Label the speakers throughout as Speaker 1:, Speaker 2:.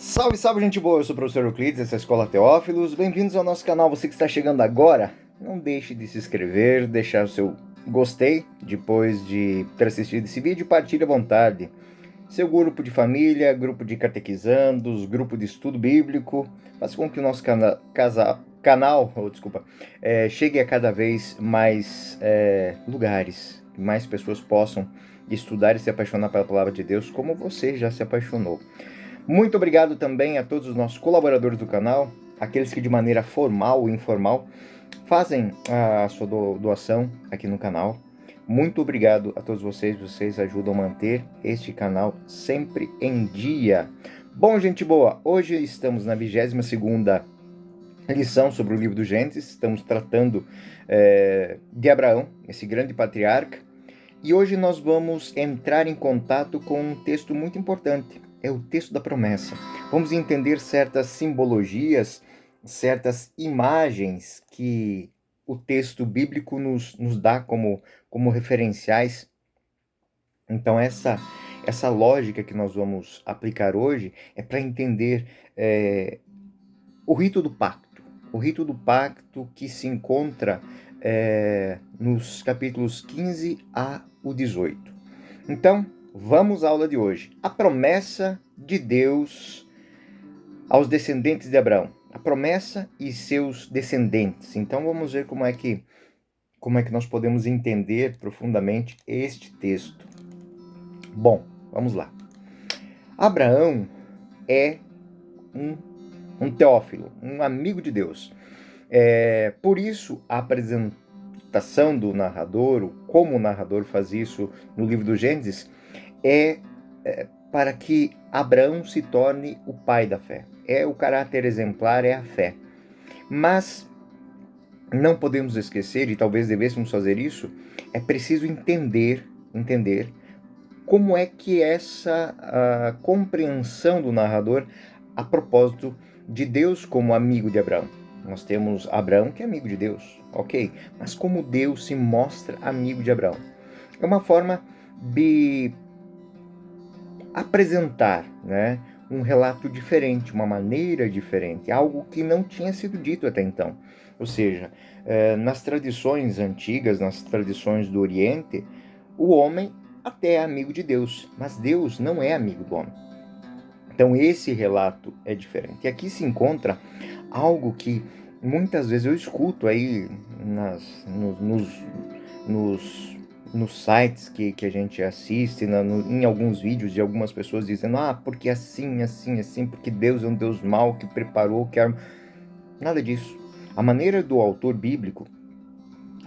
Speaker 1: Salve, salve, gente boa! Eu sou o professor Euclides, essa é a Escola Teófilos. Bem-vindos ao nosso canal. Você que está chegando agora, não deixe de se inscrever, deixar o seu gostei depois de ter assistido esse vídeo, partilhe à vontade. Seu grupo de família, grupo de catequizandos, grupo de estudo bíblico, faça com que o nosso canal chegue a cada vez mais lugares, que mais pessoas possam estudar e se apaixonar pela Palavra de Deus, como você já se apaixonou. Muito obrigado também a todos os nossos colaboradores do canal, aqueles que de maneira formal ou informal fazem a sua doação aqui no canal. Muito obrigado a todos vocês ajudam a manter este canal sempre em dia. Bom, gente boa, hoje estamos na 22ª lição sobre o livro do Gênesis, estamos tratando de Abraão, esse grande patriarca, e hoje nós vamos entrar em contato com um texto muito importante, é o texto da promessa. Vamos entender certas simbologias, certas imagens que o texto bíblico nos dá como referenciais. Então essa lógica que nós vamos aplicar hoje é para entender o rito do pacto que se encontra nos capítulos 15 a o 18. Então, vamos à aula de hoje. A promessa de Deus aos descendentes de Abraão. A promessa e seus descendentes. Então, vamos ver como é que nós podemos entender profundamente este texto. Bom, vamos lá. Abraão é um teófilo, um amigo de Deus. Por isso, a apresentação do narrador, como o narrador faz isso no livro do Gênesis, é para que Abraão se torne o pai da fé. O caráter exemplar é a fé. Mas não podemos esquecer, e talvez devêssemos fazer isso, é preciso entender como é que essa compreensão do narrador a propósito de Deus como amigo de Abraão. Nós temos Abraão que é amigo de Deus, ok? Mas como Deus se mostra amigo de Abraão? É uma forma de apresentar, um relato diferente, uma maneira diferente, algo que não tinha sido dito até então. Ou seja, nas tradições antigas, nas tradições do Oriente, o homem até é amigo de Deus, mas Deus não é amigo do homem. Então esse relato é diferente. E aqui se encontra algo que muitas vezes eu escuto aí nos sites que a gente assiste, em alguns vídeos de algumas pessoas dizendo, porque assim, porque Deus é um Deus mau que preparou, que nada disso. A maneira do autor bíblico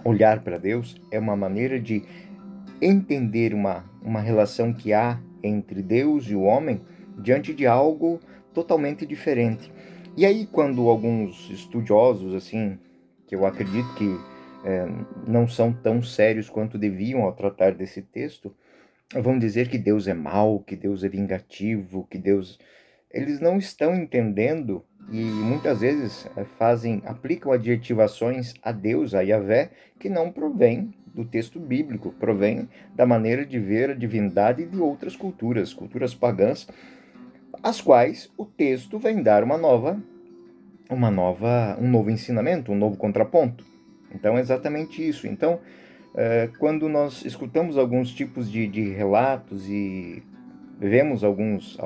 Speaker 1: olhar para Deus é uma maneira de entender uma relação que há entre Deus e o homem diante de algo totalmente diferente. E aí, quando alguns estudiosos, assim, que eu acredito que não são tão sérios quanto deviam ao tratar desse texto, vão dizer que Deus é mau, que Deus é vingativo, que Deus... Eles não estão entendendo e muitas vezes aplicam adjetivações a Deus, a Yahvé, que não provém do texto bíblico, provém da maneira de ver a divindade de outras culturas pagãs, às quais o texto vem dar um novo ensinamento, um novo contraponto. Então é exatamente isso. Então, quando nós escutamos alguns tipos de relatos e vemos alguns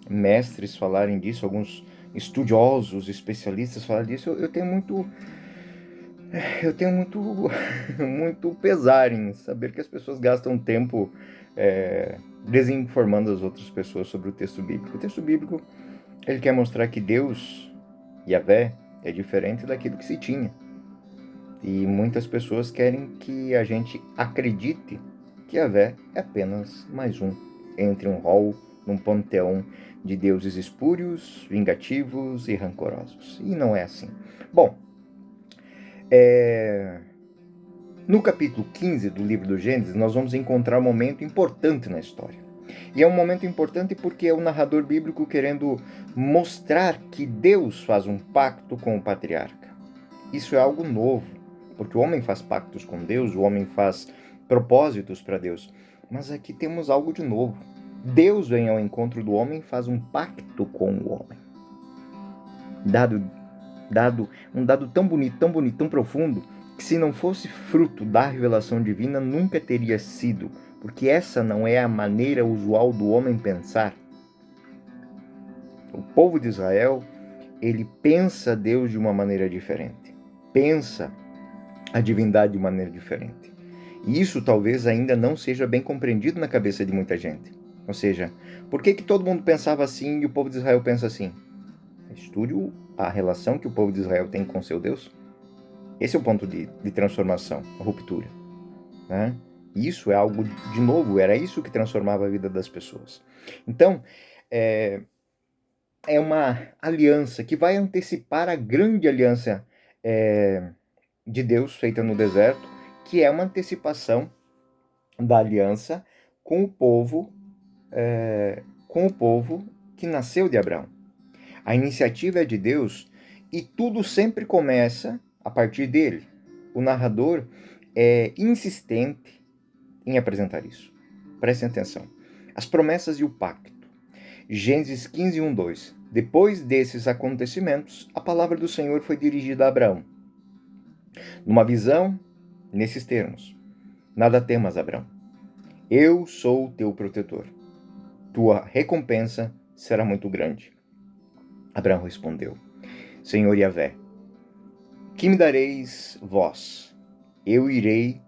Speaker 1: mestres falarem disso, alguns estudiosos, especialistas falarem disso, eu tenho muito muito pesar em saber que as pessoas gastam tempo desinformando as outras pessoas sobre o texto bíblico. O texto bíblico, ele quer mostrar que Deus, Yahvé, é diferente daquilo que se tinha. E muitas pessoas querem que a gente acredite que Yahvé é apenas mais um entre um rol, num panteão de deuses espúrios, vingativos e rancorosos. E não é assim. Bom, no capítulo 15 do livro do Gênesis, nós vamos encontrar um momento importante na história. E é um momento importante porque é o narrador bíblico querendo mostrar que Deus faz um pacto com o patriarca. Isso é algo novo, porque o homem faz pactos com Deus, o homem faz propósitos para Deus. Mas aqui temos algo de novo. Deus vem ao encontro do homem e faz um pacto com o homem. Um dado tão bonito, tão profundo, que se não fosse fruto da revelação divina, nunca teria sido, porque essa não é a maneira usual do homem pensar. O povo de Israel, ele pensa Deus de uma maneira diferente, pensa a divindade de maneira diferente. E isso talvez ainda não seja bem compreendido na cabeça de muita gente. Ou seja, por que todo mundo pensava assim e o povo de Israel pensa assim? Estude a relação que o povo de Israel tem com seu Deus. Esse é o ponto de transformação, a ruptura. Né? Isso é algo de novo, era isso que transformava a vida das pessoas. Então, é uma aliança que vai antecipar a grande aliança de Deus feita no deserto, que é uma antecipação da aliança com o povo que nasceu de Abraão. A iniciativa é de Deus e tudo sempre começa a partir dele. O narrador é insistente em apresentar isso. Prestem atenção. As promessas e o pacto. Gênesis 15, 1, 2. Depois desses acontecimentos, a palavra do Senhor foi dirigida a Abraão. Numa visão, nesses termos. Nada temas, Abraão. Eu sou o teu protetor. Tua recompensa será muito grande. Abraão respondeu: Senhor Yahvé, que me dareis vós? Eu irei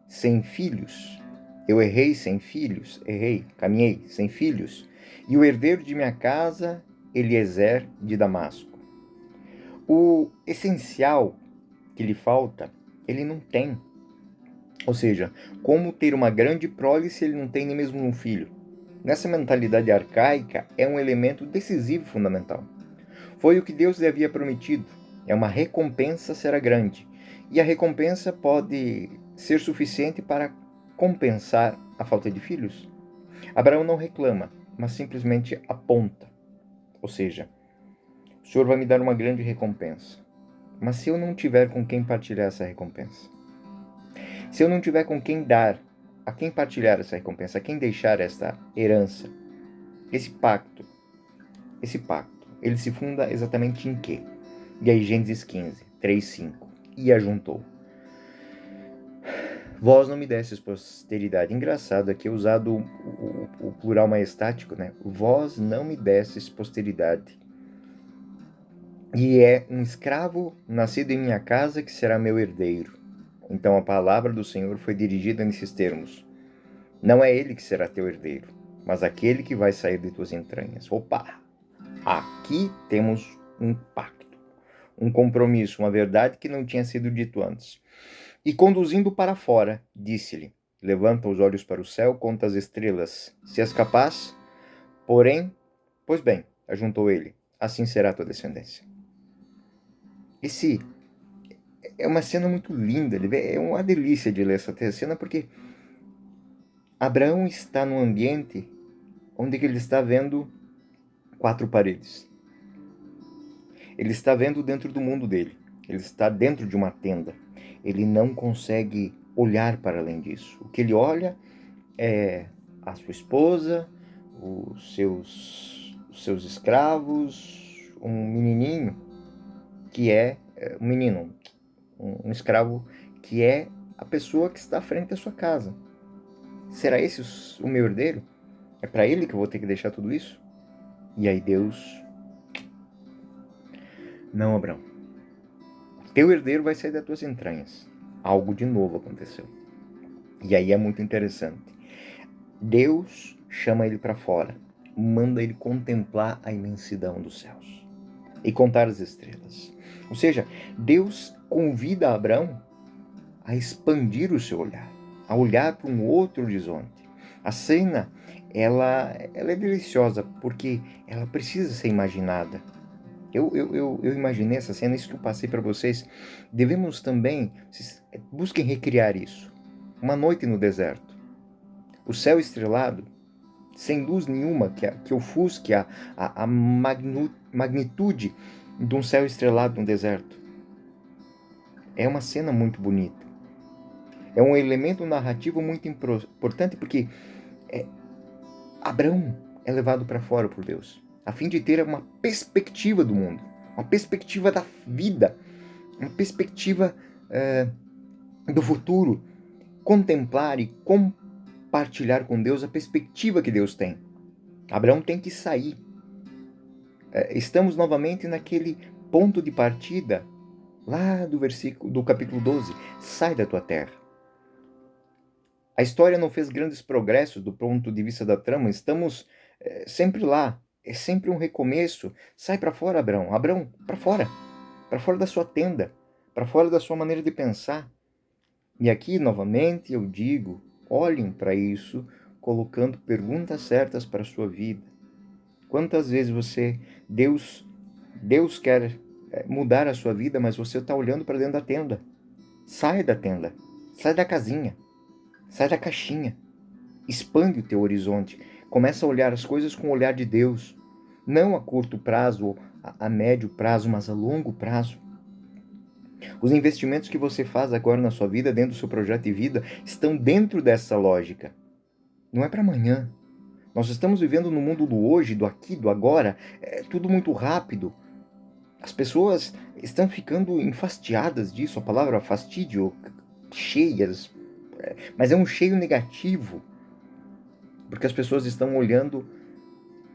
Speaker 1: sem filhos. Eu errei sem filhos. Caminhei sem filhos. E o herdeiro de minha casa, Eliezer de Damasco. O essencial que lhe falta, ele não tem. Ou seja, como ter uma grande prole se ele não tem nem mesmo um filho? Nessa mentalidade arcaica, é um elemento decisivo e fundamental. Foi o que Deus lhe havia prometido. É uma recompensa será grande. E a recompensa pode ser suficiente para compensar a falta de filhos. Abraão não reclama, mas simplesmente aponta. Ou seja, o Senhor vai me dar uma grande recompensa. Mas se eu não tiver com quem partilhar essa recompensa? Se eu não tiver com quem dar, a quem partilhar essa recompensa, a quem deixar esta herança, esse pacto, ele se funda exatamente em quê? E aí Gênesis 15, 3, 5. E ajuntou: Vós não me desses posteridade. Engraçado, aqui é usado o plural majestático, né? Vós não me desses posteridade. E é um escravo nascido em minha casa que será meu herdeiro. Então a palavra do Senhor foi dirigida nesses termos: Não é ele que será teu herdeiro, mas aquele que vai sair de tuas entranhas. Opa! Aqui temos um pacto, um compromisso, uma verdade que não tinha sido dito antes. E conduzindo para fora, disse-lhe: Levanta os olhos para o céu, conta as estrelas, se és capaz. Pois bem, ajuntou ele, assim será a tua descendência. Esse é uma cena muito linda, é uma delícia de ler essa cena, porque Abraão está num ambiente onde ele está vendo 4 paredes. Ele está vendo dentro do mundo dele. Ele está dentro de uma tenda. Ele não consegue olhar para além disso. O que ele olha é a sua esposa, os seus escravos, um menininho que é um menino, um escravo que é a pessoa que está à frente da sua casa. Será esse o meu herdeiro? É para ele que eu vou ter que deixar tudo isso? E aí Deus: Não, Abraão. Teu herdeiro vai sair das tuas entranhas. Algo de novo aconteceu. E aí é muito interessante. Deus chama ele para fora, manda ele contemplar a imensidão dos céus e contar as estrelas. Ou seja, Deus convida Abraão a expandir o seu olhar, a olhar para um outro horizonte. A cena, ela é deliciosa porque ela precisa ser imaginada. Eu imaginei essa cena, isso que eu passei para vocês. Devemos também, busquem recriar isso. Uma noite no deserto. O céu estrelado, sem luz nenhuma, que ofusque a magnitude de um céu estrelado no deserto. É uma cena muito bonita. É um elemento narrativo muito importante porque Abraão é levado para fora por Deus, a fim de ter uma perspectiva do mundo, uma perspectiva da vida, uma perspectiva do futuro, contemplar e compartilhar com Deus a perspectiva que Deus tem. Abraão tem que sair. Estamos novamente naquele ponto de partida, lá do capítulo 12, sai da tua terra. A história não fez grandes progressos do ponto de vista da trama, estamos sempre lá, é sempre um recomeço. Sai para fora, Abraão. Abraão, para fora da sua tenda, para fora da sua maneira de pensar. E aqui, novamente, eu digo, olhem para isso, colocando perguntas certas para a sua vida. Quantas vezes Deus quer mudar a sua vida, mas você está olhando para dentro da tenda. Sai da tenda, sai da casinha, sai da caixinha. Expande o teu horizonte. Começa a olhar as coisas com o olhar de Deus. Não a curto prazo, a médio prazo, mas a longo prazo. Os investimentos que você faz agora na sua vida, dentro do seu projeto de vida, estão dentro dessa lógica. Não é para amanhã. Nós estamos vivendo no mundo do hoje, do aqui, do agora. É tudo muito rápido. As pessoas estão ficando enfastiadas disso. A palavra fastídio, cheias. Mas é um cheio negativo. Porque as pessoas estão olhando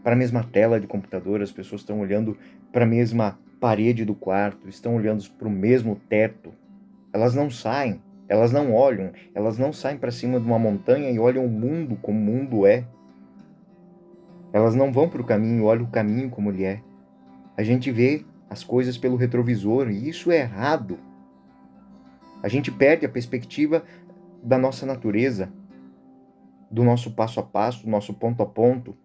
Speaker 1: para a mesma tela de computador, as pessoas estão olhando para a mesma parede do quarto, estão olhando para o mesmo teto. Elas não saem, elas não olham, elas não saem para cima de uma montanha e olham o mundo como o mundo é. Elas não vão para o caminho, olham o caminho como ele é. A gente vê as coisas pelo retrovisor e isso é errado. A gente perde a perspectiva da nossa natureza, do nosso passo a passo, do nosso ponto a ponto.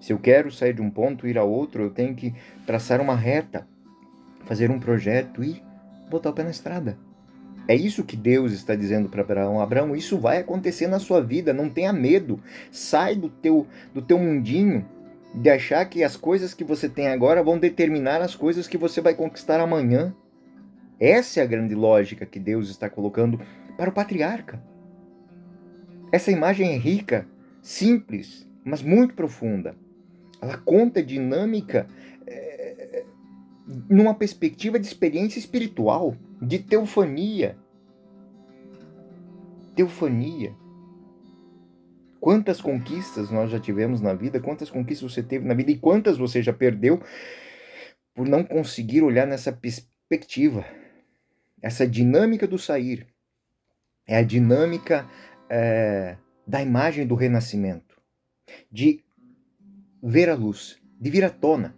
Speaker 1: Se eu quero sair de um ponto e ir a outro, eu tenho que traçar uma reta, fazer um projeto e botar o pé na estrada. É isso que Deus está dizendo para Abraão. Abraão, isso vai acontecer na sua vida, não tenha medo. Sai do teu mundinho de achar que as coisas que você tem agora vão determinar as coisas que você vai conquistar amanhã. Essa é a grande lógica que Deus está colocando para o patriarca. Essa imagem é rica, simples, mas muito profunda. Ela conta dinâmica numa perspectiva de experiência espiritual, de teofania. Teofania. Quantas conquistas nós já tivemos na vida, quantas conquistas você teve na vida e quantas você já perdeu por não conseguir olhar nessa perspectiva. Essa dinâmica do sair é a dinâmica da imagem do renascimento, de ver a luz, de vir à tona.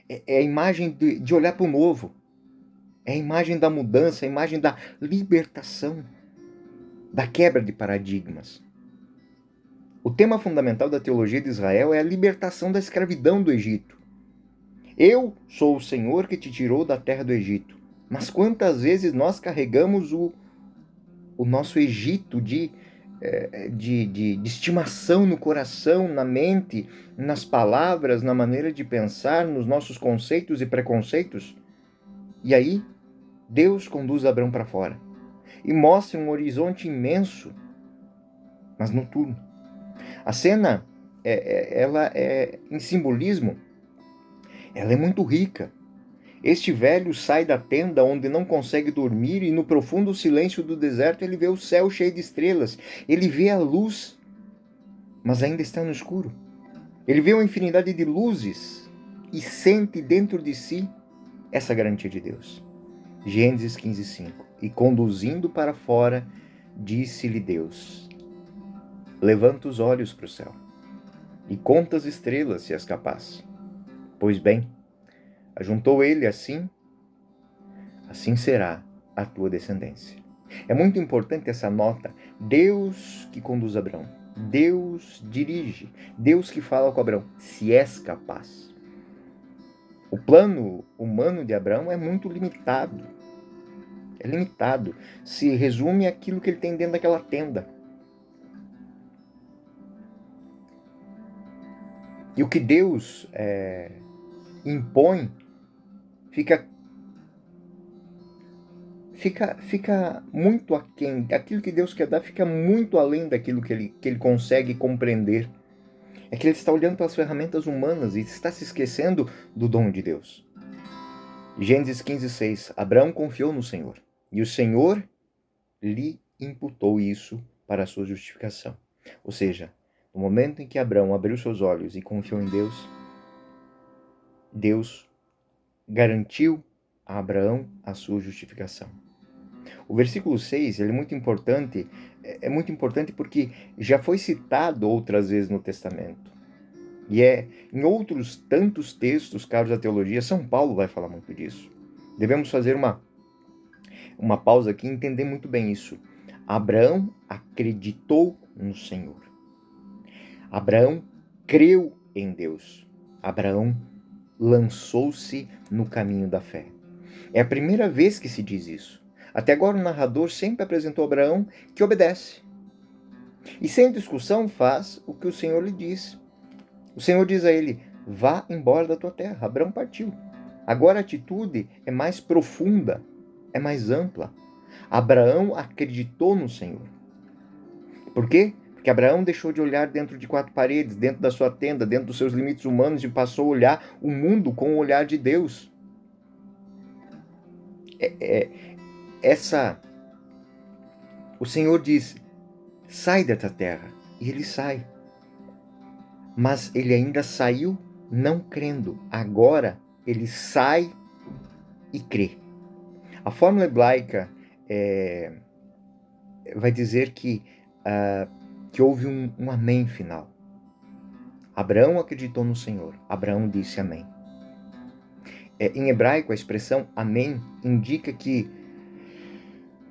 Speaker 1: É a imagem de olhar para o novo. É a imagem da mudança, a imagem da libertação, da quebra de paradigmas. O tema fundamental da teologia de Israel é a libertação da escravidão do Egito. Eu sou o Senhor que te tirou da terra do Egito. Mas quantas vezes nós carregamos o nosso Egito de estimação no coração, na mente, nas palavras, na maneira de pensar, nos nossos conceitos e preconceitos? E aí, Deus conduz Abraão para fora e mostra um horizonte imenso, mas noturno. A cena, ela é em simbolismo, ela é muito rica. Este velho sai da tenda onde não consegue dormir e no profundo silêncio do deserto ele vê o céu cheio de estrelas. Ele vê a luz, mas ainda está no escuro. Ele vê uma infinidade de luzes e sente dentro de si essa garantia de Deus. Gênesis 15:5. E conduzindo para fora, disse-lhe Deus: levanta os olhos para o céu e conta as estrelas, se és capaz. Pois bem, ajuntou ele assim será a tua descendência. É muito importante essa nota. Deus que conduz Abraão. Deus dirige. Deus que fala com Abraão. Se és capaz. O plano humano de Abraão é muito limitado. É limitado. Se resume àquilo que ele tem dentro daquela tenda. E o que Deus impõe fica muito aquém. Aquilo que Deus quer dar fica muito além daquilo que ele consegue compreender. É que ele está olhando para as ferramentas humanas e está se esquecendo do dom de Deus. Gênesis 15:6. Abraão confiou no Senhor, e o Senhor lhe imputou isso para a sua justificação. Ou seja, no momento em que Abraão abriu seus olhos e confiou em Deus, Deus garantiu a Abraão a sua justificação. O versículo 6 ele é muito importante porque já foi citado outras vezes no Testamento. E em outros tantos textos, caros da teologia, São Paulo vai falar muito disso. Devemos fazer uma pausa aqui e entender muito bem isso. Abraão acreditou no Senhor. Abraão creu em Deus. Abraão lançou-se no caminho da fé. É a primeira vez que se diz isso. Até agora o narrador sempre apresentou Abraão que obedece. E sem discussão faz o que o Senhor lhe diz. O Senhor diz a ele: vá embora da tua terra. Abraão partiu. Agora a atitude é mais profunda, é mais ampla. Abraão acreditou no Senhor. Por quê? Porque Abraão deixou de olhar dentro de quatro paredes, dentro da sua tenda, dentro dos seus limites humanos e passou a olhar o mundo com o olhar de Deus. O Senhor diz: sai dessa terra. E ele sai. Mas ele ainda saiu não crendo. Agora ele sai e crê. A fórmula hebraica vai dizer que houve um amém final. Abraão acreditou no Senhor. Abraão disse amém. Em hebraico, a expressão amém indica que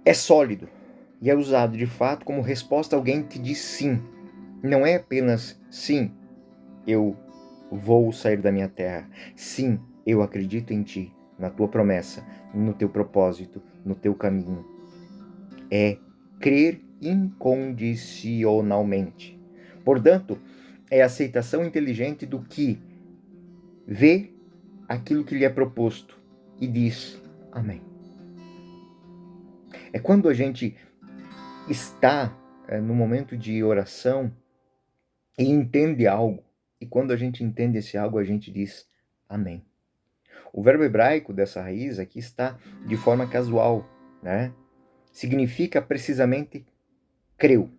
Speaker 1: é sólido e é usado de fato como resposta a alguém que diz sim. Não é apenas sim, eu vou sair da minha terra. Sim, eu acredito em ti, na tua promessa, no teu propósito, no teu caminho. É crer incondicionalmente. Portanto, é a aceitação inteligente do que vê aquilo que lhe é proposto e diz amém. É quando a gente está no momento de oração e entende algo. E quando a gente entende esse algo, a gente diz amém. O verbo hebraico dessa raiz aqui está de forma casual, né? Significa precisamente creu,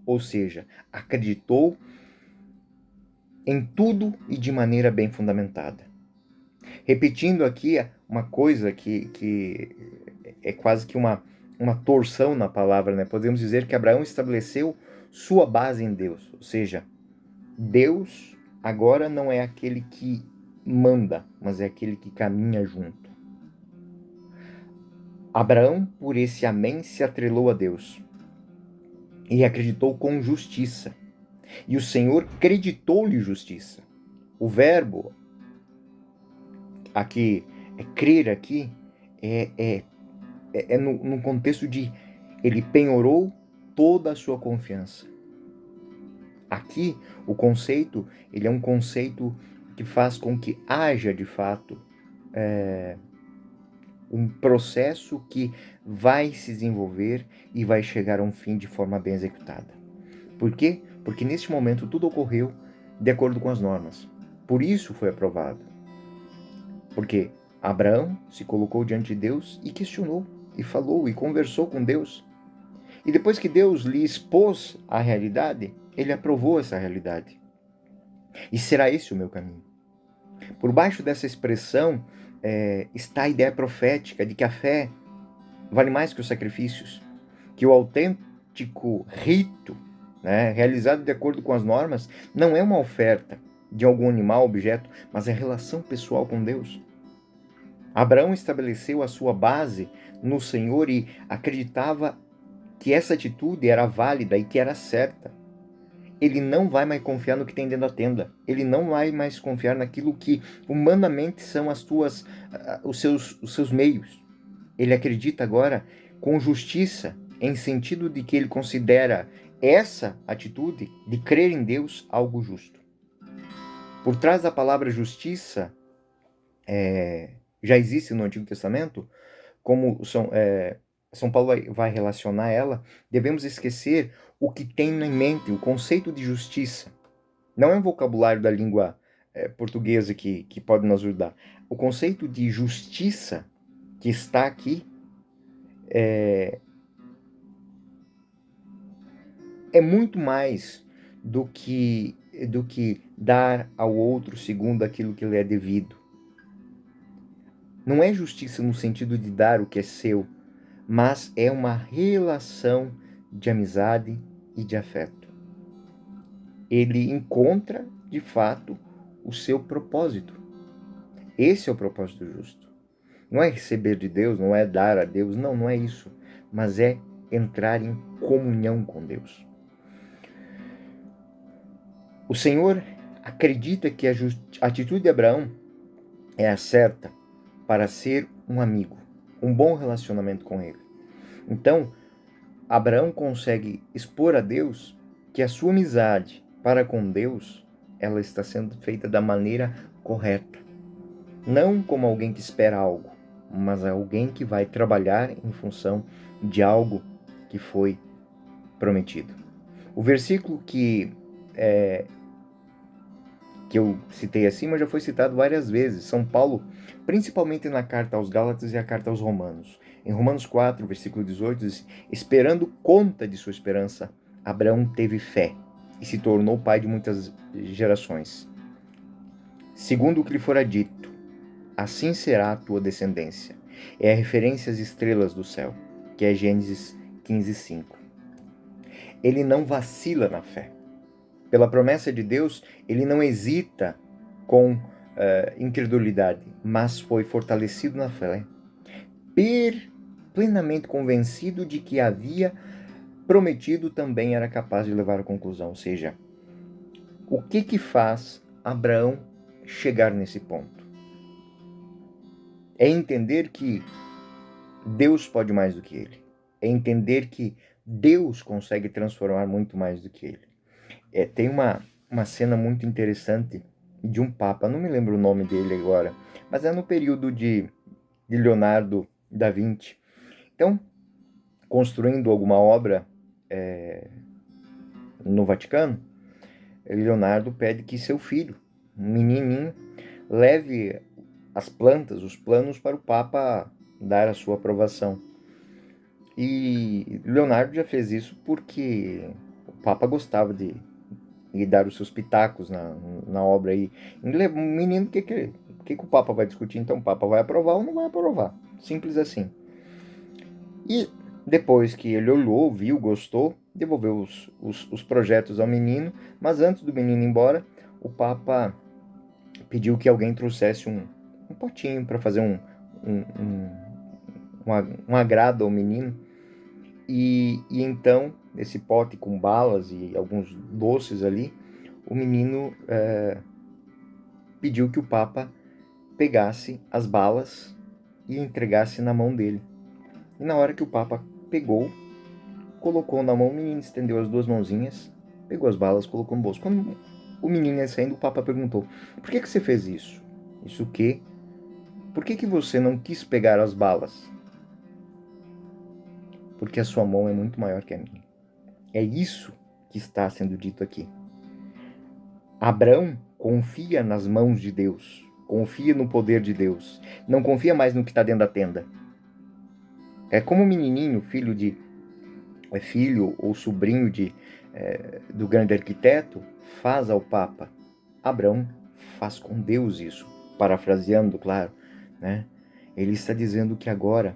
Speaker 1: ou seja, acreditou em tudo e de maneira bem fundamentada. Repetindo aqui uma coisa que é quase que uma torção na palavra, né? Podemos dizer que Abraão estabeleceu sua base em Deus, ou seja, Deus agora não é aquele que manda, mas é aquele que caminha junto. Abraão, por esse amém, se atrelou a Deus e acreditou com justiça. E o Senhor creditou-lhe justiça. O verbo aqui, crer aqui, é no contexto de ele penhorou toda a sua confiança. Aqui, o conceito, ele é um conceito que faz com que haja, de fato, um processo que vai se desenvolver e vai chegar a um fim de forma bem executada. Por quê? Porque neste momento tudo ocorreu de acordo com as normas. Por isso foi aprovado. Porque Abraão se colocou diante de Deus e questionou, e falou, e conversou com Deus. E depois que Deus lhe expôs a realidade, ele aprovou essa realidade. E será esse o meu caminho. Por baixo dessa expressão está a ideia profética de que a fé vale mais que os sacrifícios, que o autêntico rito, né, realizado de acordo com as normas, não é uma oferta de algum animal, objeto, mas é relação pessoal com Deus. Abraão estabeleceu a sua base no Senhor e acreditava que essa atitude era válida e que era certa. Ele não vai mais confiar no que tem dentro da tenda. Ele não vai mais confiar naquilo que humanamente são os seus meios. Ele acredita agora com justiça, em sentido de que ele considera essa atitude de crer em Deus algo justo. Por trás da palavra justiça, já existe no Antigo Testamento, como São Paulo vai relacionar ela, devemos esquecer o que tem em mente, o conceito de justiça. Não é um vocabulário da língua portuguesa que pode nos ajudar. O conceito de justiça que está aqui é muito mais do que dar ao outro segundo aquilo que lhe é devido. Não é justiça no sentido de dar o que é seu, mas é uma relação de amizade e de afeto. Ele encontra, de fato, o seu propósito. Esse é o propósito justo. Não é receber de Deus, não é dar a Deus, não é isso. Mas é entrar em comunhão com Deus. O Senhor acredita que a atitude de Abraão é a certa para ser um amigo, um bom relacionamento com ele. Então, Abraão consegue expor a Deus que a sua amizade para com Deus, ela está sendo feita da maneira correta. Não como alguém que espera algo, mas alguém que vai trabalhar em função de algo que foi prometido. O versículo que eu citei acima já foi citado várias vezes. São Paulo, principalmente na carta aos Gálatas e a carta aos Romanos. Em Romanos 4, versículo 18, diz: esperando conta de sua esperança, Abraão teve fé e se tornou pai de muitas gerações. Segundo o que lhe fora dito, assim será a tua descendência. É a referência às estrelas do céu, que é Gênesis 15, 5. Ele não vacila na fé. Pela promessa de Deus, ele não hesita com incredulidade, mas foi fortalecido na fé, plenamente convencido de que havia prometido também era capaz de levar à conclusão. Ou seja, o que faz Abraão chegar nesse ponto? É entender que Deus pode mais do que ele. É entender que Deus consegue transformar muito mais do que ele. Tem uma cena muito interessante de um papa, não me lembro o nome dele agora, mas é no período de Leonardo da Vinci. Então, construindo alguma obra no Vaticano, Leonardo pede que seu filho, um menininho, leve as plantas, os planos para o Papa dar a sua aprovação. E Leonardo já fez isso porque o Papa gostava de dar os seus pitacos na obra aí. Um menino, o que o Papa vai discutir? Então o Papa vai aprovar ou não vai aprovar. Simples assim. E depois que ele olhou, viu, gostou, devolveu os projetos ao menino, mas antes do menino ir embora, o Papa pediu que alguém trouxesse um potinho para fazer um agrado ao menino. E então, esse pote com balas e alguns doces ali, o menino pediu que o Papa pegasse as balas e entregasse na mão dele. E na hora que o Papa pegou, colocou na mão, o menino estendeu as duas mãozinhas, pegou as balas, colocou no bolso. Quando o menino ia saindo, o Papa perguntou: por que você fez isso? Isso o quê? Por que você não quis pegar as balas? Porque a sua mão é muito maior que a minha. É isso que está sendo dito aqui. Abraão confia nas mãos de Deus, confia no poder de Deus, não confia mais no que está dentro da tenda. É como o menininho, filho ou sobrinho do grande arquiteto, faz ao Papa. Abraão faz com Deus isso, parafraseando, claro, né? Ele está dizendo que agora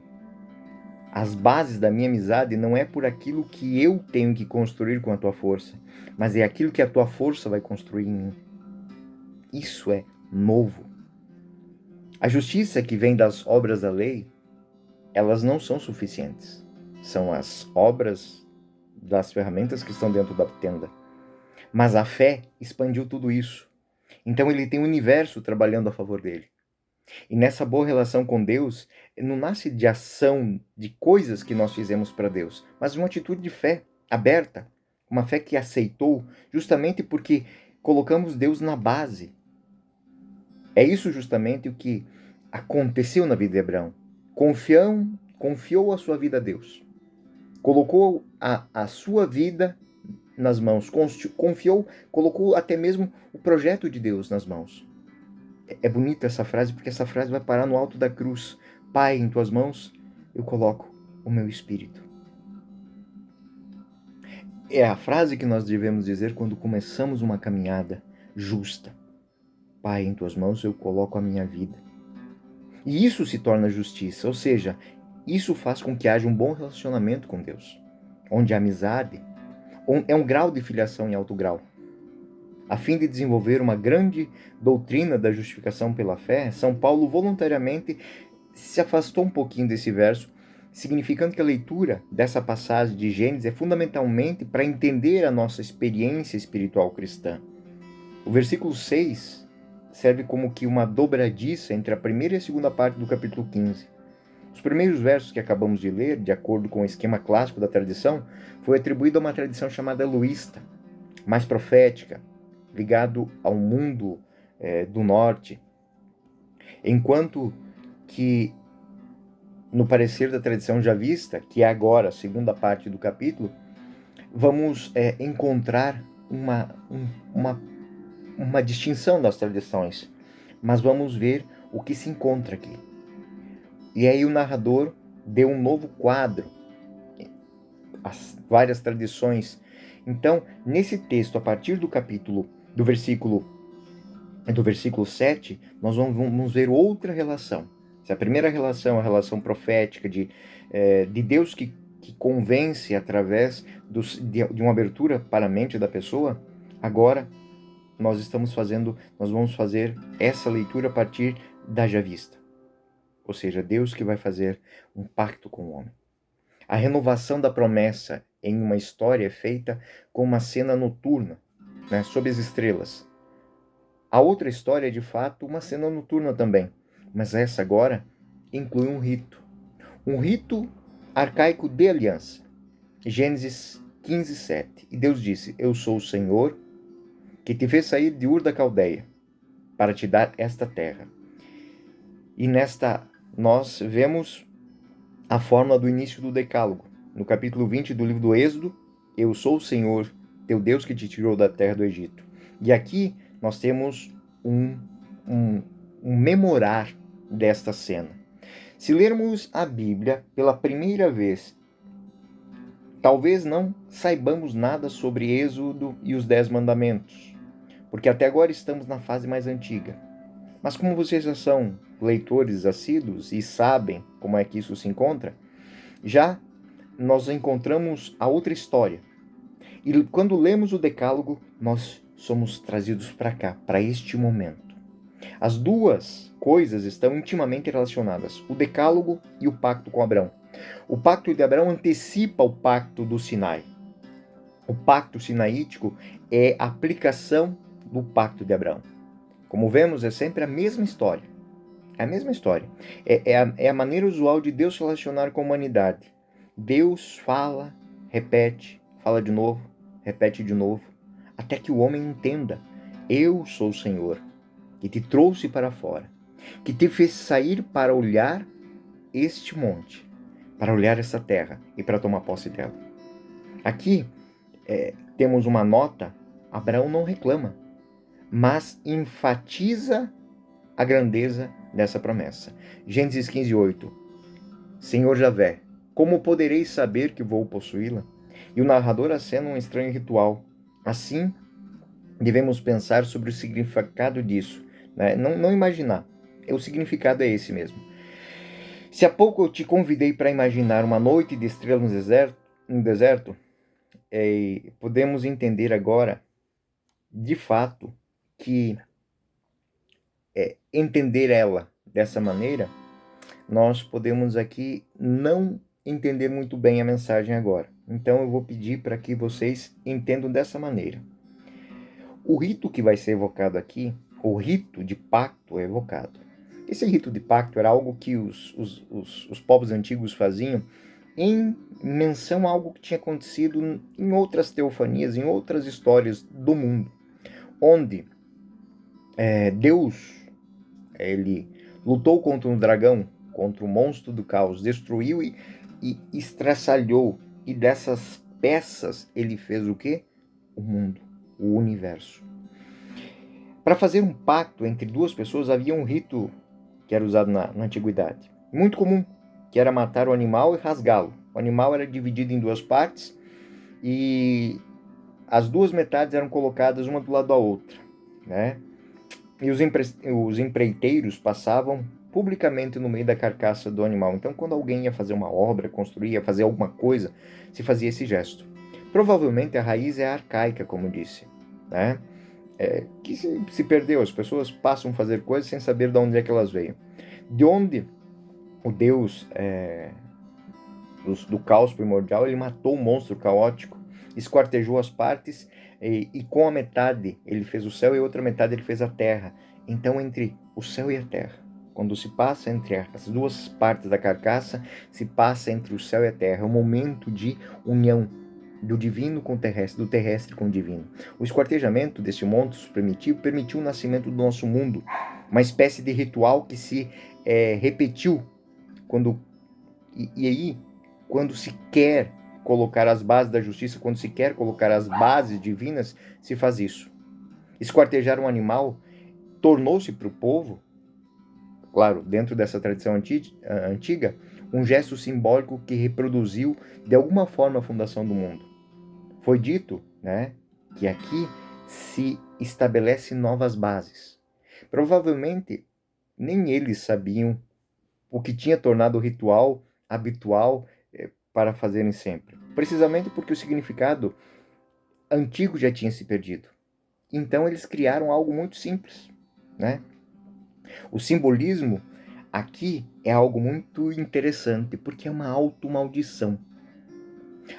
Speaker 1: as bases da minha amizade não é por aquilo que eu tenho que construir com a tua força, mas é aquilo que a tua força vai construir em mim. Isso é novo. A justiça que vem das obras da lei, elas não são suficientes. São as obras das ferramentas que estão dentro da tenda. Mas a fé expandiu tudo isso. Então ele tem o universo trabalhando a favor dele. E nessa boa relação com Deus, não nasce de ação, de coisas que nós fizemos para Deus, mas de uma atitude de fé aberta, uma fé que aceitou, justamente porque colocamos Deus na base. É isso justamente o que aconteceu na vida de Abraão. Confiou a sua vida a Deus. Colocou a sua vida nas mãos, confiou, colocou até mesmo o projeto de Deus nas mãos. É bonita essa frase, porque essa frase vai parar no alto da cruz. Pai, em tuas mãos eu coloco o meu espírito. É a frase que nós devemos dizer quando começamos uma caminhada justa. Pai, em tuas mãos eu coloco a minha vida. E isso se torna justiça, ou seja, isso faz com que haja um bom relacionamento com Deus, onde a amizade é um grau de filiação em alto grau. A fim de desenvolver uma grande doutrina da justificação pela fé, São Paulo voluntariamente se afastou um pouquinho desse verso, significando que a leitura dessa passagem de Gênesis é fundamentalmente para entender a nossa experiência espiritual cristã. O versículo 6 serve como que uma dobradiça entre a primeira e a segunda parte do capítulo 15. Os primeiros versos que acabamos de ler, de acordo com o esquema clássico da tradição, foi atribuído a uma tradição chamada luísta, mais profética, ligado ao mundo do norte, enquanto que no parecer da tradição javista, que é agora a segunda parte do capítulo, vamos encontrar uma distinção das tradições, mas vamos ver o que se encontra aqui. E aí o narrador deu um novo quadro, as várias tradições. Então, nesse texto, a partir do versículo 7, nós vamos ver outra relação. Se a primeira relação é a relação profética de Deus que convence através de uma abertura para a mente da pessoa, agora nós vamos fazer essa leitura a partir da javista. Ou seja, Deus que vai fazer um pacto com o homem. A renovação da promessa em uma história é feita com uma cena noturna, sob as estrelas. A outra história é, de fato, uma cena noturna também, mas essa agora inclui um rito arcaico de aliança. Gênesis 15, 7. E Deus disse: Eu sou o Senhor, que te fez sair de Ur da Caldeia, para te dar esta terra. E nesta nós vemos a fórmula do início do Decálogo. No capítulo 20 do livro do Êxodo, eu sou o Senhor, teu Deus que te tirou da terra do Egito. E aqui nós temos um memorar desta cena. Se lermos a Bíblia pela primeira vez, talvez não saibamos nada sobre Êxodo e os 10 mandamentos, porque até agora estamos na fase mais antiga. Mas como vocês já são leitores assíduos e sabem como é que isso se encontra, já nós encontramos a outra história. E quando lemos o Decálogo, nós somos trazidos para cá, para este momento. As duas coisas estão intimamente relacionadas, o Decálogo e o pacto com Abraão. O pacto de Abraão antecipa o pacto do Sinai. O pacto sinaítico é a aplicação do pacto de Abraão. Como vemos, é sempre a mesma história. É a mesma história. É a maneira usual de Deus se relacionar com a humanidade. Deus fala, repete, fala de novo, repete de novo, até que o homem entenda: eu sou o Senhor, que te trouxe para fora, que te fez sair para olhar este monte, para olhar essa terra e para tomar posse dela. Aqui temos uma nota: Abraão não reclama, mas enfatiza a grandeza dessa promessa. Gênesis 15, 8. Senhor Javé, como poderei saber que vou possuí-la? E o narrador acena um estranho ritual. Assim, devemos pensar sobre o significado disso. Não imaginar. O significado é esse mesmo. Se há pouco eu te convidei para imaginar uma noite de estrelas no deserto, podemos entender agora, de fato, que entender ela dessa maneira, nós podemos aqui não entender muito bem a mensagem agora. Então eu vou pedir para que vocês entendam dessa maneira. O rito que vai ser evocado aqui, o rito de pacto é evocado. Esse rito de pacto era algo que os povos antigos faziam em menção a algo que tinha acontecido em outras teofanias, em outras histórias do mundo, onde Deus ele lutou contra um dragão, contra o monstro do caos, destruiu e estraçalhou. E dessas peças ele fez o quê? o mundo, o universo. Para fazer um pacto entre duas pessoas havia um rito que era usado na antiguidade, muito comum, que era matar o animal e rasgá-lo. O animal era dividido em duas partes e as duas metades eram colocadas uma do lado da outra, né? E os empreiteiros passavam publicamente no meio da carcaça do animal. Então, quando alguém ia fazer uma obra, construir, ia fazer alguma coisa, se fazia esse gesto. Provavelmente a raiz é arcaica, como disse, né? Que se perdeu. As pessoas passam a fazer coisas sem saber de onde é que elas veio. De onde o Deus do caos primordial, ele matou o monstro caótico, esquartejou as partes e com a metade ele fez o céu e a outra metade ele fez a terra. Então, entre o céu e a terra, quando se passa entre as duas partes da carcaça, se passa entre o céu e a terra, é um momento de união do divino com o terrestre, do terrestre com o divino. O esquartejamento desse monstro primitivo permitiu o nascimento do nosso mundo, uma espécie de ritual que se repetiu quando e aí, quando se quer colocar as bases da justiça, quando se quer colocar as bases divinas, se faz isso. Esquartejar um animal tornou-se para o povo, claro, dentro dessa tradição antiga, um gesto simbólico que reproduziu de alguma forma a fundação do mundo. Foi dito, né, que aqui se estabelece novas bases. Provavelmente nem eles sabiam o que tinha tornado o ritual habitual para fazerem sempre. Precisamente porque o significado antigo já tinha se perdido. Então eles criaram algo muito simples, né? O simbolismo aqui é algo muito interessante, porque é uma automaldição.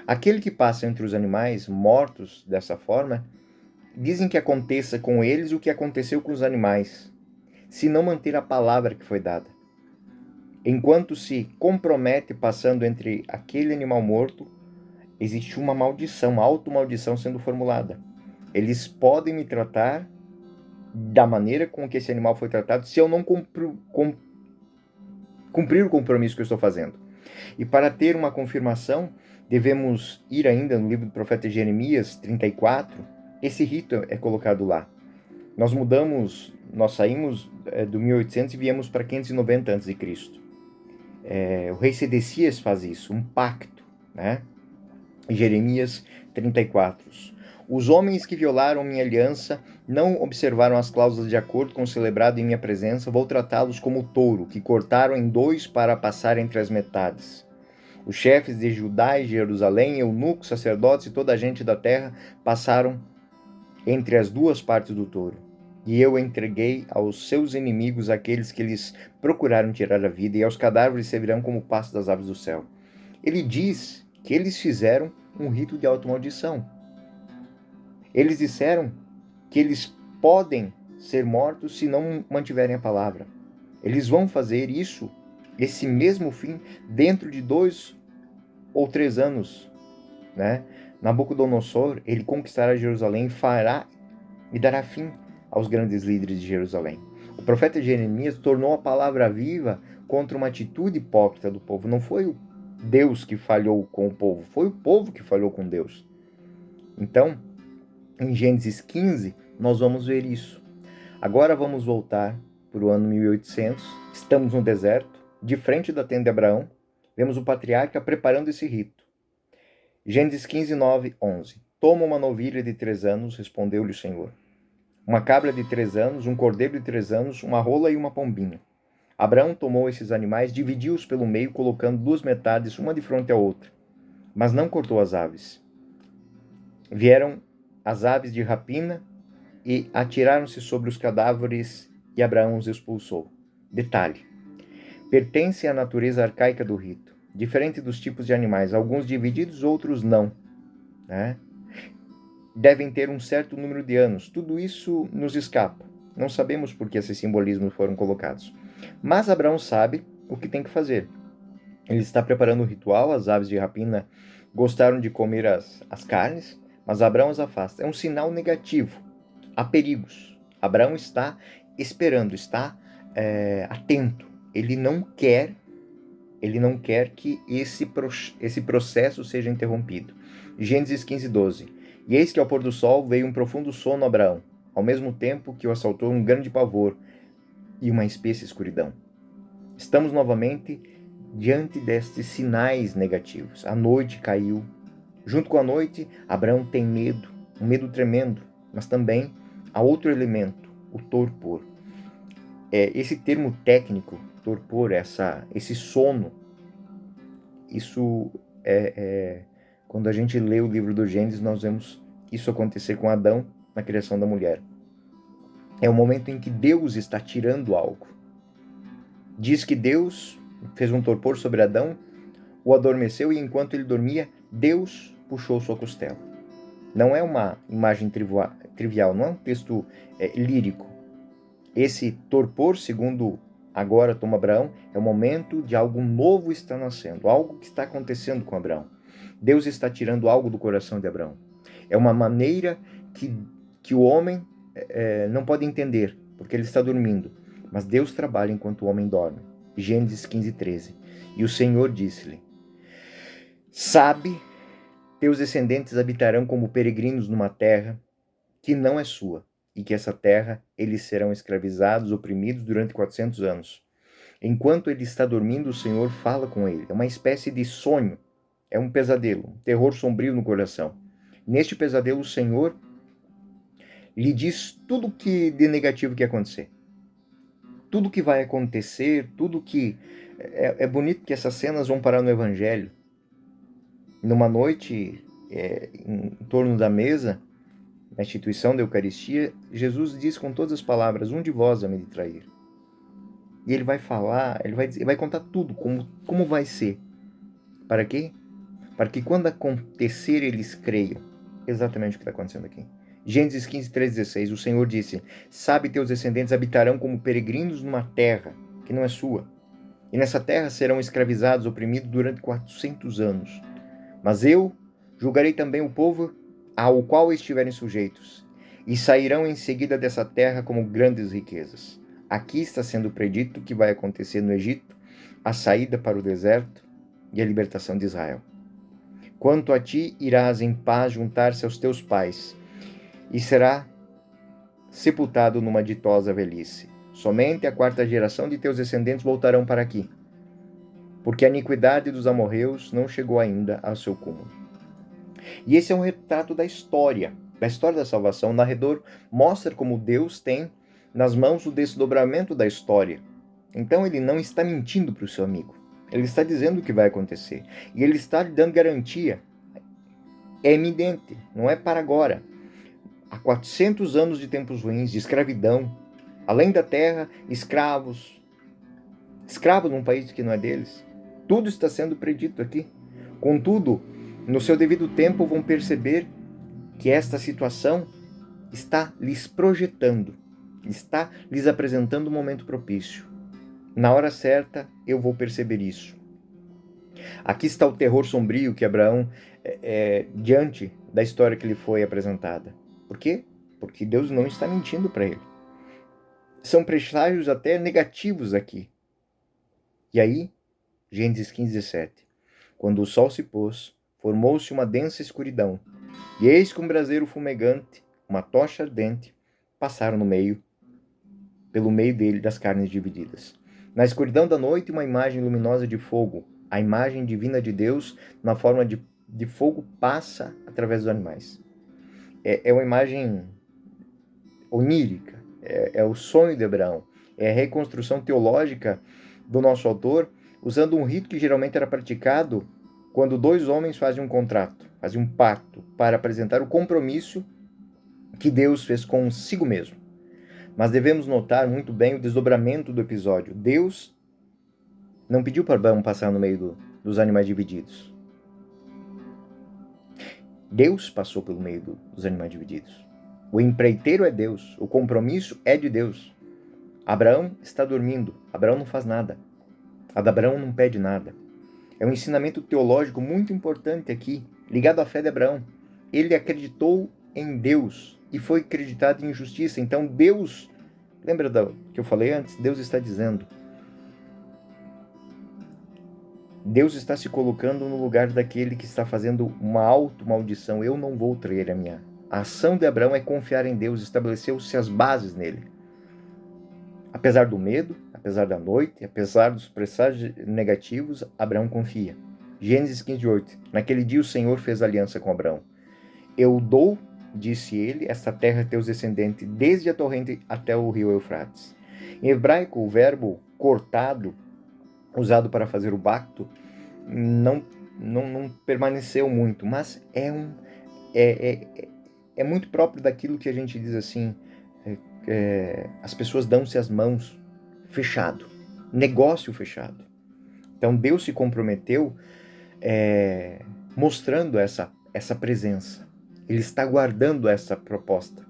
Speaker 1: Aquele que passa entre os animais mortos dessa forma, dizem que aconteça com eles o que aconteceu com os animais, se não manter a palavra que foi dada. Enquanto se compromete passando entre aquele animal morto, existe uma maldição, uma automaldição sendo formulada. Eles podem me tratar da maneira com que esse animal foi tratado se eu não cumprir o compromisso que eu estou fazendo. E para ter uma confirmação, devemos ir ainda no livro do profeta Jeremias 34, esse rito é colocado lá. Nós saímos do 1800 e viemos para 590 a.C. O rei Sedecias faz isso, um pacto, né? Jeremias 34. Os homens que violaram minha aliança não observaram as cláusulas de acordo com o celebrado em minha presença, vou tratá-los como touro, que cortaram em dois para passar entre as metades. Os chefes de Judá e Jerusalém, eunucos, sacerdotes e toda a gente da terra passaram entre as duas partes do touro. E eu entreguei aos seus inimigos aqueles que lhes procuraram tirar a vida, e aos cadáveres servirão como pasto das aves do céu. Ele diz que eles fizeram um rito de automaldição. Eles disseram que eles podem ser mortos se não mantiverem a palavra. Eles vão fazer isso, esse mesmo fim, dentro de 2 ou 3 anos, né? Nabucodonosor, ele conquistará Jerusalém, fará e dará fim aos grandes líderes de Jerusalém. O profeta Jeremias tornou a palavra viva contra uma atitude hipócrita do povo. Não foi o Deus que falhou com o povo, foi o povo que falhou com Deus. Então, em Gênesis 15, nós vamos ver isso. Agora vamos voltar para o ano 1800, estamos no deserto, de frente da tenda de Abraão, vemos o patriarca preparando esse rito. Gênesis 15, 9, 11. Toma uma novilha de 3 anos, respondeu-lhe o Senhor. Uma cabra de 3 anos, um cordeiro de 3 anos, uma rola e uma pombinha. Abraão tomou esses animais, dividiu-os pelo meio, colocando 2 metades, uma de frente à outra. Mas não cortou as aves. Vieram as aves de rapina e atiraram-se sobre os cadáveres e Abraão os expulsou. Detalhe: pertence à natureza arcaica do rito, diferente dos tipos de animais, alguns divididos, outros não, né? Devem ter um certo número de anos. Tudo isso nos escapa. Não sabemos por que esses simbolismos foram colocados. Mas Abraão sabe o que tem que fazer. Ele está preparando o ritual, as aves de rapina gostaram de comer as carnes, mas Abraão as afasta. É um sinal negativo. Há perigos. Abraão está esperando, está atento. Ele não quer que esse processo seja interrompido. Gênesis 15, 12. E eis que ao pôr do sol veio um profundo sono a Abraão, ao mesmo tempo que o assaltou um grande pavor e uma espessa escuridão. Estamos novamente diante destes sinais negativos. A noite caiu. Junto com a noite, Abraão tem medo, um medo tremendo, mas também há outro elemento, o torpor. Esse termo técnico, torpor, esse sono, isso quando a gente lê o livro do Gênesis, nós vemos isso acontecer com Adão na criação da mulher. É o momento em que Deus está tirando algo. Diz que Deus fez um torpor sobre Adão, o adormeceu e enquanto ele dormia, Deus puxou sua costela. Não é uma imagem trivial, não é um texto lírico. Esse torpor, segundo agora toma Abraão, é o momento de algo novo estar nascendo, algo que está acontecendo com Abraão. Deus está tirando algo do coração de Abraão. É uma maneira que o homem não pode entender, porque ele está dormindo. Mas Deus trabalha enquanto o homem dorme. Gênesis 15:13. E o Senhor disse-lhe: Sabe, teus descendentes habitarão como peregrinos numa terra que não é sua, e que essa terra eles serão escravizados, oprimidos durante 400 anos. Enquanto ele está dormindo, o Senhor fala com ele. É uma espécie de sonho, é um pesadelo, um terror sombrio no coração. Neste pesadelo, o Senhor lhe diz tudo que de negativo que acontecer. Tudo que vai acontecer, tudo que... É bonito que essas cenas vão parar no Evangelho. Numa noite, em torno da mesa, na instituição da Eucaristia, Jesus diz com todas as palavras: um de vós a me trair. E ele vai falar, ele vai contar tudo, como vai ser. Para quê? Para que quando acontecer, eles creiam. Exatamente o que está acontecendo aqui. Gênesis 15:3-16, o Senhor disse: Sabe, teus descendentes habitarão como peregrinos numa terra que não é sua. E nessa terra serão escravizados, oprimidos durante 400 anos. Mas eu julgarei também o povo ao qual estiverem sujeitos, e sairão em seguida dessa terra como grandes riquezas. Aqui está sendo predito que vai acontecer no Egito a saída para o deserto e a libertação de Israel. Quanto a ti, irás em paz juntar-se aos teus pais, e será sepultado numa ditosa velhice. Somente a quarta geração de teus descendentes voltarão para aqui, porque a iniquidade dos amorreus não chegou ainda ao seu cúmulo. E esse é um retrato da história da salvação. O narrador mostra como Deus tem nas mãos o desdobramento da história. Então ele não está mentindo para o seu amigo. Ele está dizendo o que vai acontecer. E ele está lhe dando garantia. É eminente, não é para agora. Há 400 anos de tempos ruins, de escravidão. Além da terra, escravos num país que não é deles. Tudo está sendo predito aqui. Contudo, no seu devido tempo vão perceber que esta situação está lhes projetando, está lhes apresentando um momento propício. Na hora certa, eu vou perceber isso. Aqui está o terror sombrio que Abraão, diante da história que lhe foi apresentada. Por quê? Porque Deus não está mentindo para ele. São presságios até negativos aqui. E aí, Gênesis 15:17. Quando o sol se pôs, formou-se uma densa escuridão, e eis que um braseiro fumegante, uma tocha ardente, passaram pelo meio dele das carnes divididas. Na escuridão da noite, uma imagem luminosa de fogo, a imagem divina de Deus, na forma de fogo, passa através dos animais. É uma imagem onírica, é o sonho de Abraão, é a reconstrução teológica do nosso autor, usando um rito que geralmente era praticado quando dois homens fazem um contrato, fazem um pacto, para apresentar o compromisso que Deus fez consigo mesmo. Mas devemos notar muito bem o desdobramento do episódio. Deus não pediu para Abraão passar no meio dos animais divididos. Deus passou pelo meio dos animais divididos. O empreiteiro é Deus, o compromisso é de Deus. Abraão está dormindo, Abraão não faz nada. Abraão não pede nada. É um ensinamento teológico muito importante aqui, ligado à fé de Abraão. Ele acreditou em Deus e foi acreditado em justiça. Então Deus, lembra do que eu falei antes? Deus está dizendo: Deus está se colocando no lugar daquele que está fazendo uma auto-maldição. Eu não vou trair a minha. A ação de Abraão é confiar em Deus, estabeleceu-se as bases nele. Apesar do medo, apesar da noite, apesar dos presságios negativos, Abraão confia. Gênesis 15:8. Naquele dia o Senhor fez aliança com Abraão. Eu dou, disse ele, esta terra a teus descendentes, desde a torrente até o rio Eufrates. Em hebraico, o verbo cortado, usado para fazer o pacto, não permaneceu muito, mas é muito próprio daquilo que a gente diz assim, as pessoas dão-se as mãos, fechado, negócio fechado. Então Deus se comprometeu mostrando essa presença. Ele está guardando essa proposta.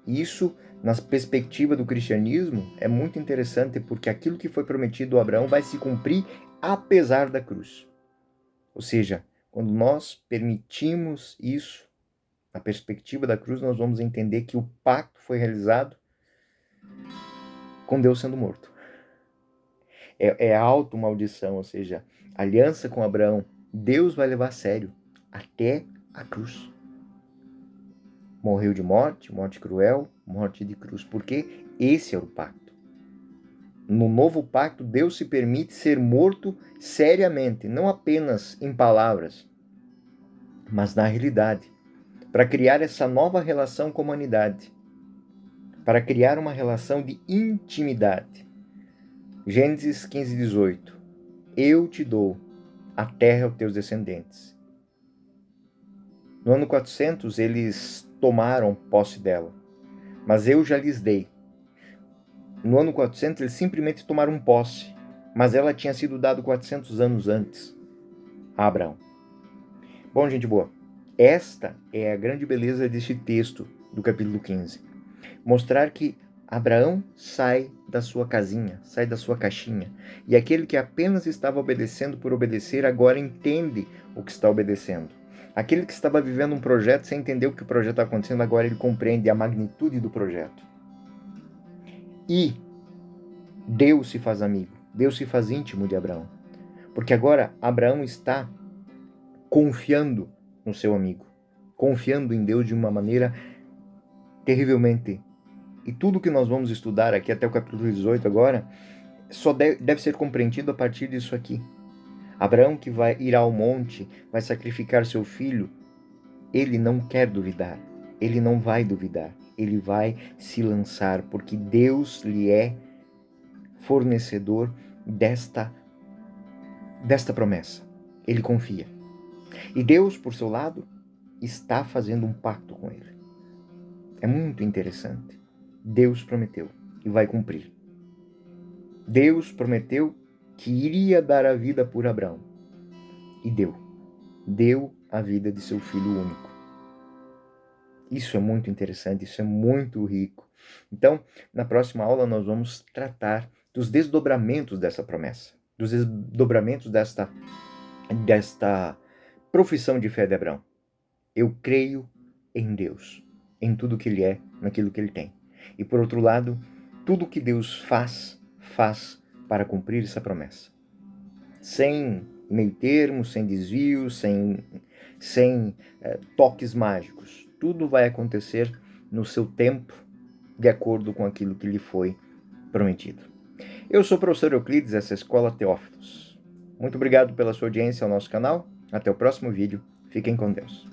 Speaker 1: Isso, na perspectiva do cristianismo, é muito interessante porque aquilo que foi prometido a Abraão vai se cumprir apesar da cruz. Ou seja, quando nós permitimos isso, na perspectiva da cruz, nós vamos entender que o pacto foi realizado com Deus sendo morto. É a auto-maldição, ou seja, aliança com Abraão, Deus vai levar a sério até a cruz. Morreu de morte, morte cruel, morte de cruz, porque esse é o pacto. No novo pacto, Deus se permite ser morto seriamente, não apenas em palavras, mas na realidade, para criar essa nova relação com a humanidade, para criar uma relação de intimidade. Gênesis 15:18. Eu te dou a terra aos teus descendentes. No ano 400, eles tomaram posse dela, mas eu já lhes dei. No ano 400, eles simplesmente tomaram posse, mas ela tinha sido dada 400 anos antes a Abraão. Bom, gente boa, esta é a grande beleza deste texto do capítulo 15. Mostrar que Abraão sai da sua casinha, sai da sua caixinha, e aquele que apenas estava obedecendo por obedecer, agora entende o que está obedecendo. Aquele que estava vivendo um projeto sem entender o que o projeto está acontecendo, agora ele compreende a magnitude do projeto. E Deus se faz amigo, Deus se faz íntimo de Abraão. Porque agora Abraão está confiando no seu amigo, confiando em Deus de uma maneira terrivelmente. E tudo que nós vamos estudar aqui até o capítulo 18 agora, só deve ser compreendido a partir disso aqui. Abraão que vai ir ao monte, vai sacrificar seu filho, ele não quer duvidar, ele não vai duvidar, ele vai se lançar, porque Deus lhe é fornecedor desta promessa. Ele confia. E Deus, por seu lado, está fazendo um pacto com ele. É muito interessante. Deus prometeu e vai cumprir. Deus prometeu que iria dar a vida por Abraão. E deu. Deu a vida de seu filho único. Isso é muito interessante, isso é muito rico. Então, na próxima aula nós vamos tratar dos desdobramentos dessa promessa, dos desdobramentos desta profissão de fé de Abraão. Eu creio em Deus, em tudo que Ele é, naquilo que Ele tem. E por outro lado, tudo que Deus faz para cumprir essa promessa. Sem meio termo, sem desvios, sem toques mágicos. Tudo vai acontecer no seu tempo, de acordo com aquilo que lhe foi prometido. Eu sou o professor Euclides, essa é a Escola Teófilos. Muito obrigado pela sua audiência ao nosso canal. Até o próximo vídeo. Fiquem com Deus.